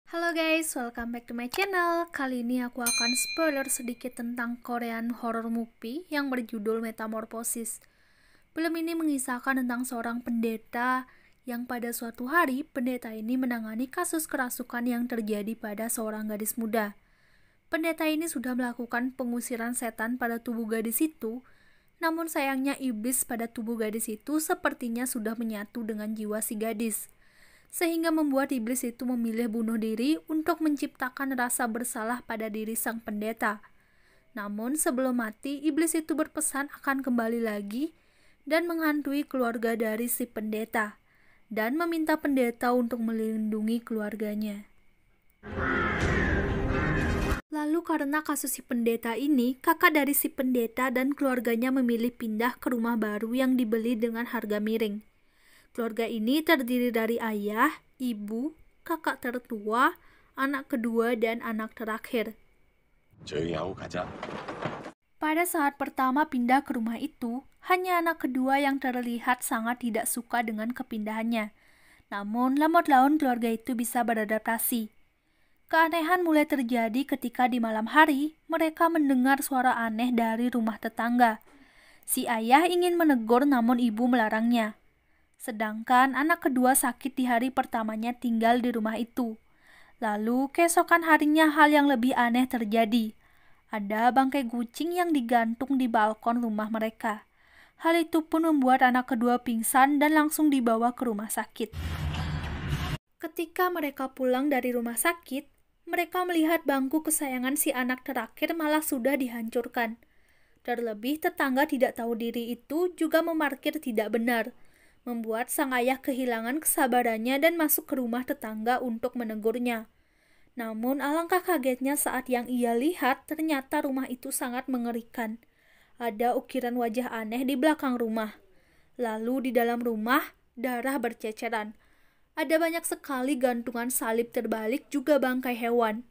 Halo guys, welcome back to my channel. Kali ini aku akan spoiler sedikit tentang Korean horror movie yang berjudul Metamorphosis. Film ini mengisahkan tentang seorang pendeta yang pada suatu hari pendeta ini menangani kasus kerasukan yang terjadi pada seorang gadis muda. Pendeta ini sudah melakukan pengusiran setan pada tubuh gadis itu, namun sayangnya iblis pada tubuh gadis itu sepertinya sudah menyatu dengan jiwa si gadis, sehingga membuat iblis itu memilih bunuh diri untuk menciptakan rasa bersalah pada diri sang pendeta. Namun sebelum mati, iblis itu berpesan akan kembali lagi dan menghantui keluarga dari si pendeta, dan meminta pendeta untuk melindungi keluarganya. Lalu karena kasus si pendeta ini, kakak dari si pendeta dan keluarganya memilih pindah ke rumah baru yang dibeli dengan harga miring. Keluarga ini terdiri dari ayah, ibu, kakak tertua, anak kedua, dan anak terakhir. Pada saat pertama pindah ke rumah itu, hanya anak kedua yang terlihat sangat tidak suka dengan kepindahannya. Namun, lambat laun keluarga itu bisa beradaptasi. Keanehan mulai terjadi ketika di malam hari, mereka mendengar suara aneh dari rumah tetangga. Si ayah ingin menegur namun ibu melarangnya. Sedangkan anak kedua sakit di hari pertamanya tinggal di rumah itu. Lalu keesokan harinya hal yang lebih aneh terjadi. Ada bangkai kucing yang digantung di balkon rumah mereka. Hal itu pun membuat anak kedua pingsan dan langsung dibawa ke rumah sakit. Ketika mereka pulang dari rumah sakit, mereka melihat bangku kesayangan si anak terakhir malah sudah dihancurkan. Terlebih tetangga tidak tahu diri itu juga memarkir tidak benar, membuat sang ayah kehilangan kesabarannya dan masuk ke rumah tetangga untuk menegurnya. Namun alangkah kagetnya saat yang ia lihat ternyata rumah itu sangat mengerikan. Ada ukiran wajah aneh di belakang rumah. Lalu di dalam rumah, darah berceceran. Ada banyak sekali gantungan salib terbalik juga bangkai hewan.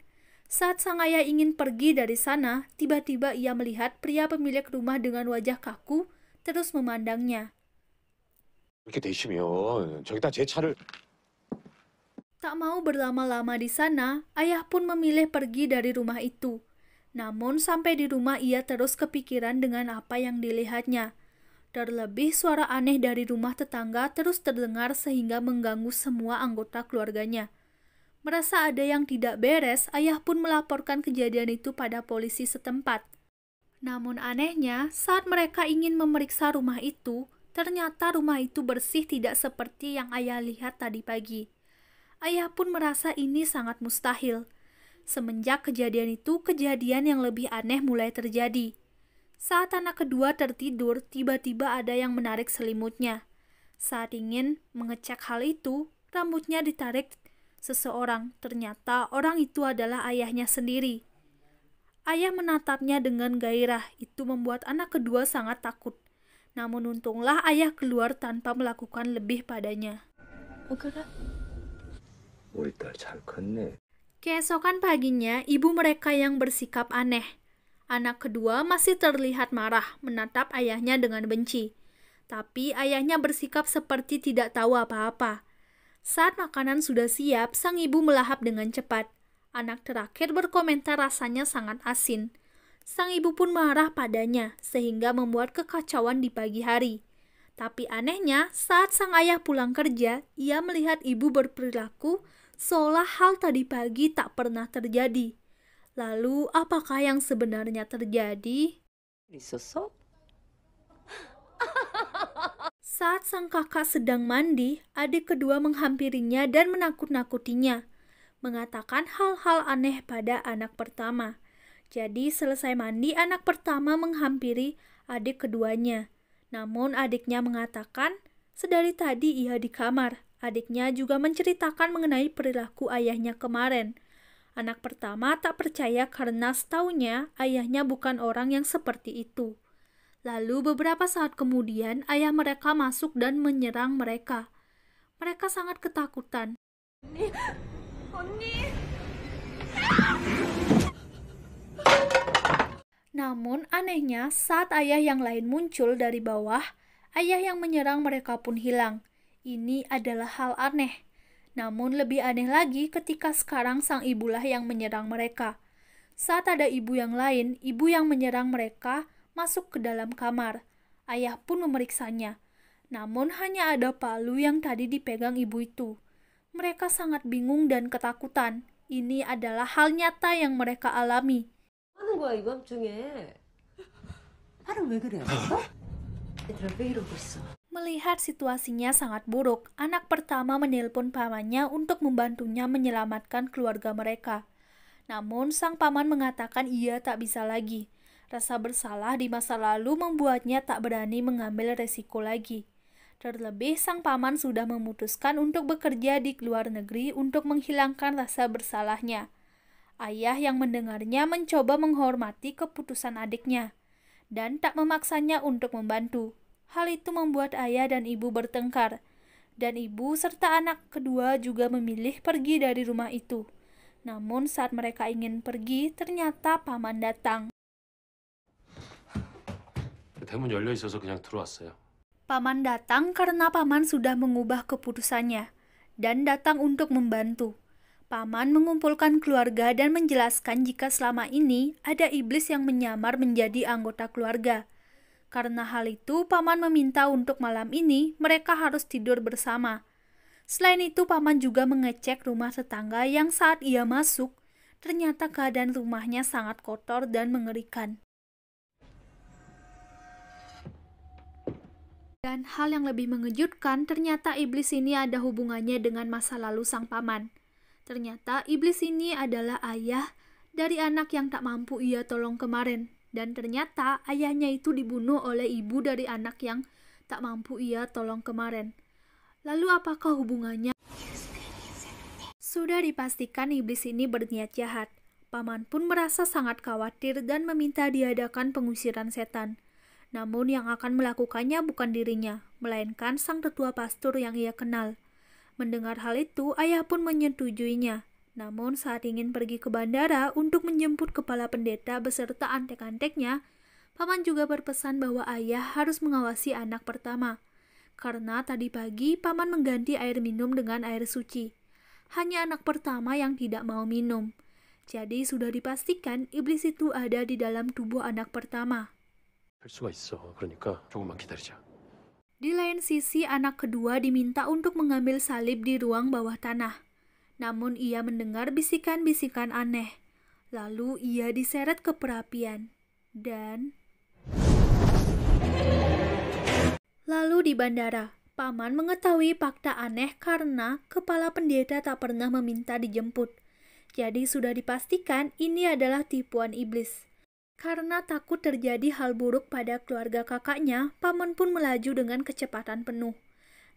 Saat sang ayah ingin pergi dari sana, tiba-tiba ia melihat pria pemilik rumah dengan wajah kaku terus memandangnya. Tak mau berlama-lama di sana, ayah pun memilih pergi dari rumah itu. Namun sampai di rumah ia terus kepikiran dengan apa yang dilihatnya. Terlebih suara aneh dari rumah tetangga terus terdengar sehingga mengganggu semua anggota keluarganya. Merasa ada yang tidak beres, ayah pun melaporkan kejadian itu pada polisi setempat. Namun anehnya, saat mereka ingin memeriksa rumah itu, ternyata rumah itu bersih tidak seperti yang ayah lihat tadi pagi. Ayah pun merasa ini sangat mustahil. Semenjak kejadian itu, kejadian yang lebih aneh mulai terjadi. Saat anak kedua tertidur, tiba-tiba ada yang menarik selimutnya. Saat ingin mengecek hal itu, rambutnya ditarik seseorang. Ternyata orang itu adalah ayahnya sendiri. Ayah menatapnya dengan gairah, itu membuat anak kedua sangat takut. Namun untunglah ayah keluar tanpa melakukan lebih padanya. Keesokan paginya, ibu mereka yang bersikap aneh. Anak kedua masih terlihat marah, menatap ayahnya dengan benci. Tapi ayahnya bersikap seperti tidak tahu apa-apa. Saat makanan sudah siap, sang ibu melahap dengan cepat. Anak terakhir berkomentar rasanya sangat asin. Sang ibu pun marah padanya, sehingga membuat kekacauan di pagi hari. Tapi anehnya, saat sang ayah pulang kerja, ia melihat ibu berperilaku seolah hal tadi pagi tak pernah terjadi. Lalu, apakah yang sebenarnya terjadi? Saat sang kakak sedang mandi, adik kedua menghampirinya dan menakut-nakutinya, mengatakan hal-hal aneh pada anak pertama. Jadi, selesai mandi, anak pertama menghampiri adik keduanya. Namun, adiknya mengatakan, sedari tadi ia di kamar. Adiknya juga menceritakan mengenai perilaku ayahnya kemarin. Anak pertama tak percaya karena setaunya ayahnya bukan orang yang seperti itu. Lalu beberapa saat kemudian ayah mereka masuk dan menyerang mereka. Mereka sangat ketakutan. Namun anehnya saat ayah yang lain muncul dari bawah, ayah yang menyerang mereka pun hilang. Ini adalah hal aneh. Namun lebih aneh lagi ketika sekarang sang ibulah yang menyerang mereka. Saat ada ibu yang lain, ibu yang menyerang mereka masuk ke dalam kamar. Ayah pun memeriksanya. Namun hanya ada palu yang tadi dipegang ibu itu. Mereka sangat bingung dan ketakutan. Ini adalah hal nyata yang mereka alami. 하는 거야 이 밤중에? 하루 왜 그래? 얘들아 왜 이러고 있어? Melihat situasinya sangat buruk, anak pertama menelpon pamannya untuk membantunya menyelamatkan keluarga mereka. Namun sang paman mengatakan ia tak bisa lagi. Rasa bersalah di masa lalu membuatnya tak berani mengambil resiko lagi. Terlebih sang paman sudah memutuskan untuk bekerja di luar negeri untuk menghilangkan rasa bersalahnya. Ayah yang mendengarnya mencoba menghormati keputusan adiknya dan tak memaksanya untuk membantu. Hal itu membuat ayah dan ibu bertengkar, dan ibu serta anak kedua juga memilih pergi dari rumah itu. Namun saat mereka ingin pergi, ternyata paman datang. 대문 열려 있어서 그냥 들어왔어요. Paman datang karena paman sudah mengubah keputusannya, dan datang untuk membantu. Paman mengumpulkan keluarga dan menjelaskan jika selama ini ada iblis yang menyamar menjadi anggota keluarga. Karena hal itu, paman meminta untuk malam ini mereka harus tidur bersama. Selain itu, paman juga mengecek rumah tetangga yang saat ia masuk, ternyata keadaan rumahnya sangat kotor dan mengerikan. Dan hal yang lebih mengejutkan, ternyata iblis ini ada hubungannya dengan masa lalu sang paman. Ternyata iblis ini adalah ayah dari anak yang tak mampu ia tolong kemarin. Dan ternyata ayahnya itu dibunuh oleh ibu dari anak yang tak mampu ia tolong kemarin. Lalu apakah hubungannya? Sudah dipastikan iblis ini berniat jahat. Paman pun merasa sangat khawatir dan meminta diadakan pengusiran setan. Namun yang akan melakukannya bukan dirinya, melainkan sang tetua pastor yang ia kenal. Mendengar hal itu, ayah pun menyetujuinya. Namun saat ingin pergi ke bandara untuk menjemput kepala pendeta beserta antek-anteknya, paman juga berpesan bahwa ayah harus mengawasi anak pertama. Karena tadi pagi paman mengganti air minum dengan air suci. Hanya anak pertama yang tidak mau minum. Jadi sudah dipastikan iblis itu ada di dalam tubuh anak pertama. 할 수가 있어. 그러니까 조금만 기다리자. Di lain sisi, anak kedua diminta untuk mengambil salib di ruang bawah tanah. Namun ia mendengar bisikan-bisikan aneh. Lalu ia diseret ke perapian. Dan lalu di bandara, paman mengetahui fakta aneh karena kepala pendeta tak pernah meminta dijemput. Jadi sudah dipastikan ini adalah tipuan iblis. Karena takut terjadi hal buruk pada keluarga kakaknya, paman pun melaju dengan kecepatan penuh.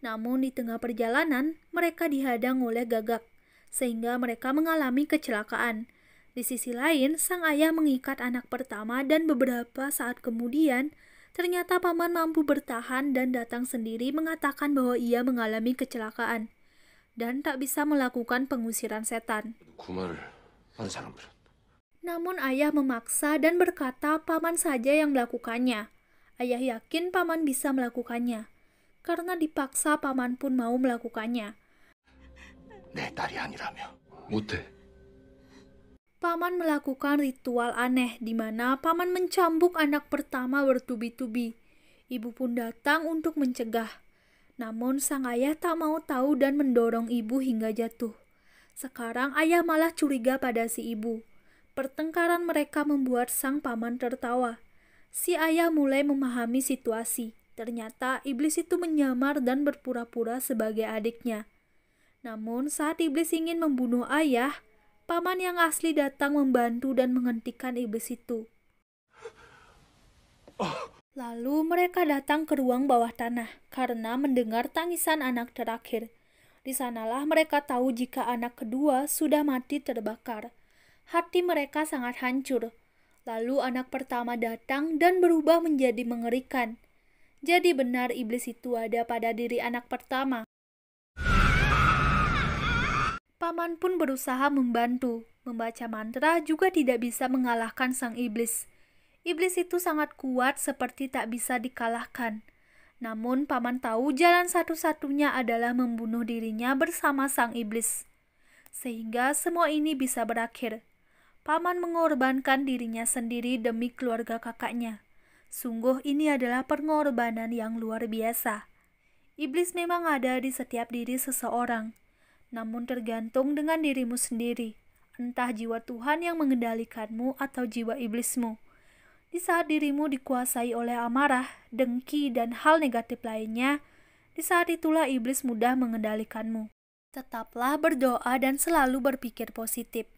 Namun di tengah perjalanan, mereka dihadang oleh gagak, sehingga mereka mengalami kecelakaan. Di sisi lain, sang ayah mengikat anak pertama dan beberapa saat kemudian, ternyata paman mampu bertahan dan datang sendiri mengatakan bahwa ia mengalami kecelakaan dan tak bisa melakukan pengusiran setan. 구마를 하는 사람들은 Namun ayah memaksa dan berkata paman saja yang melakukannya. Ayah yakin paman bisa melakukannya. Karena dipaksa paman pun mau melakukannya. 내 딸이 아니라며 못해. Paman melakukan ritual aneh di mana paman mencambuk anak pertama bertubi-tubi. Ibu pun datang untuk mencegah. Namun sang ayah tak mau tahu dan mendorong ibu hingga jatuh. Sekarang ayah malah curiga pada si ibu. Pertengkaran mereka membuat sang paman tertawa. Si ayah mulai memahami situasi. Ternyata iblis itu menyamar dan berpura-pura sebagai adiknya. Namun saat iblis ingin membunuh ayah, paman yang asli datang membantu dan menghentikan iblis itu. Lalu mereka datang ke ruang bawah tanah karena mendengar tangisan anak terakhir. Di sanalah mereka tahu jika anak kedua sudah mati terbakar. Hati mereka sangat hancur. Lalu anak pertama datang dan berubah menjadi mengerikan. Jadi benar iblis itu ada pada diri anak pertama. Paman pun berusaha membantu. Membaca mantra juga tidak bisa mengalahkan sang iblis. Iblis itu sangat kuat seperti tak bisa dikalahkan. Namun paman tahu jalan satu-satunya adalah membunuh dirinya bersama sang iblis. Sehingga semua ini bisa berakhir. Paman mengorbankan dirinya sendiri demi keluarga kakaknya. Sungguh ini adalah pengorbanan yang luar biasa. Iblis memang ada di setiap diri seseorang, namun tergantung dengan dirimu sendiri. Entah jiwa Tuhan yang mengendalikanmu atau jiwa iblismu. Di saat dirimu dikuasai oleh amarah, dengki, dan hal negatif lainnya, di saat itulah iblis mudah mengendalikanmu. Tetaplah berdoa dan selalu berpikir positif.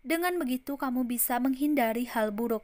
Dengan begitu kamu bisa menghindari hal buruk.